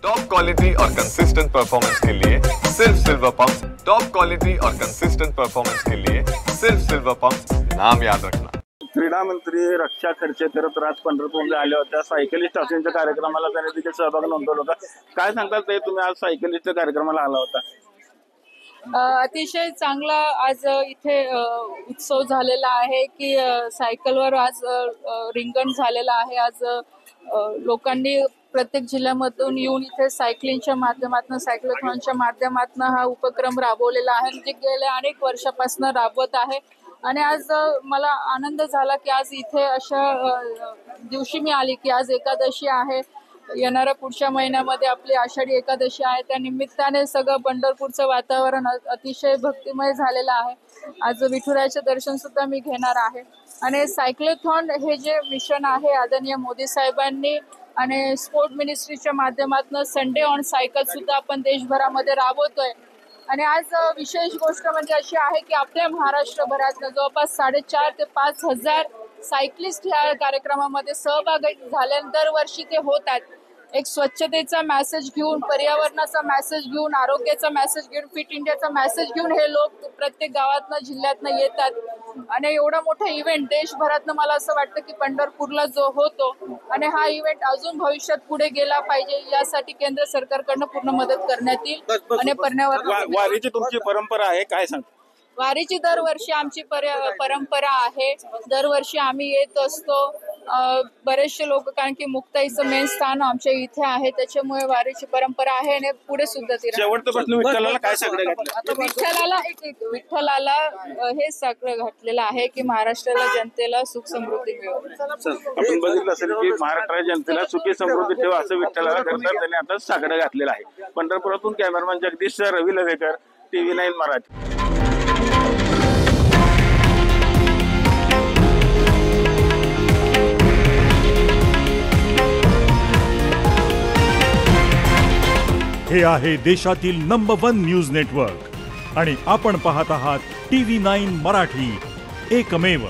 Top quality और consistent performance के लिए सिर्फ सिल्वर पंप्स। टॉप क्वालिटी और कंसिस्टेंट परफॉर्मेंस के लिए सिर्फ सिल्वर पंप्स, नाम याद रखना। क्रीडा मंत्री रक्षा खर्चे करत आज पंढरपूरमध्ये आल्या होत्या। सायकलिस्ट असण्याच्या कार्यक्रमाला त्यांनी देखील सहभाग नोंदवला होता। काय सांगतात ते, तुम्ही आज सायकलिस्टच्या कार्यक्रमाला आला होता? अतिशय चांगला आज इथे उत्सव झालेला आहे की सायकलवर आज रिंगण झालेला आहे। आज लोकांनी प्रत्येक जिल्ह्यामधून येऊन इथे सायकलिंगच्या माध्यमातून, सायक्लोथॉनच्या माध्यमातून हा उपक्रम राबवलेला आहे, जे गेल्या अनेक वर्षापासून राबवत आहे। आणि आज मला आनंद झाला की आज इथे अशा दिवशी मी आली की आज एकादशी आहे। येणाऱ्या पुढच्या महिन्यामध्ये आपली आषाढी एकादशी आहे। त्या निमित्ताने सगळं पंढरपूरचं वातावरण अतिशय भक्तिमय झालेलं आहे। आज विठुरायाचे दर्शन सुद्धा मी घेणार आहे। आणि सायक्लोथॉन हे जे मिशन आहे आदरणीय मोदी साहेबांनी आणि स्पोर्ट मिनिस्ट्रीच्या माध्यमातून संडे ऑन सायकल सुद्धा आपण देशभरामध्ये राबवतोय। आणि आज विशेष गोष्ट म्हणजे अशी आहे की आपल्या महाराष्ट्रभरात जवळपास 4,500 ते 5,000 सायकलिस्ट या कार्यक्रमामध्ये सहभागी झाले। दरवर्षी ते होतात। एक स्वच्छतेचा मेसेज घेऊन, पर्यावरणाचा मेसेज घेऊन, आरोग्याचा मेसेज घेऊन, फिट इंडियाचा मेसेज घेऊन हे लोक प्रत्येक गावातनं जिल्ह्यातनं येतात। आणि एवढा मोठा इव्हेंट देशभरातनं मला असं वाटतं की पंढरपूरला जो होतो आणि हा इव्हेंट अजून भविष्यात पुढे गेला पाहिजे, यासाठी केंद्र सरकारकडनं पूर्ण मदत करण्यात येईल। आणि पर्यावरण वारीची तुमची परंपरा आहे, काय सांग? वारीची दरवर्षी आमची परंपरा आहे। दरवर्षी आम्ही येत असतो। बरेचसे लोक, कारण की मुक्ताईचं मेन स्थान आमच्या इथे आहे, त्याच्यामुळे वारीची परंपरा आहे आणि पुढे सुद्धा ती विठ्ठलाला काय साकडं घातलं? विठ्ठलाला हे साकडं घातलेलं आहे की महाराष्ट्राला जनतेला सुख समृद्धी मिळो। आपण बघितलं असेल की महाराष्ट्राच्या जनतेला सुखी समृद्धी ठेवा असं विठ्ठलाला करतात त्यांनी आता साकडं घातलेलं आहे। पंढरपुरातून कॅमेरामॅन जगदीश रवी लवेकर, TV9 मराठी। हे आहे देशातील नंबर 1 न्यूज नेटवर्क आणि आपण पाहत आहात TV9 मराठी, एकमेव।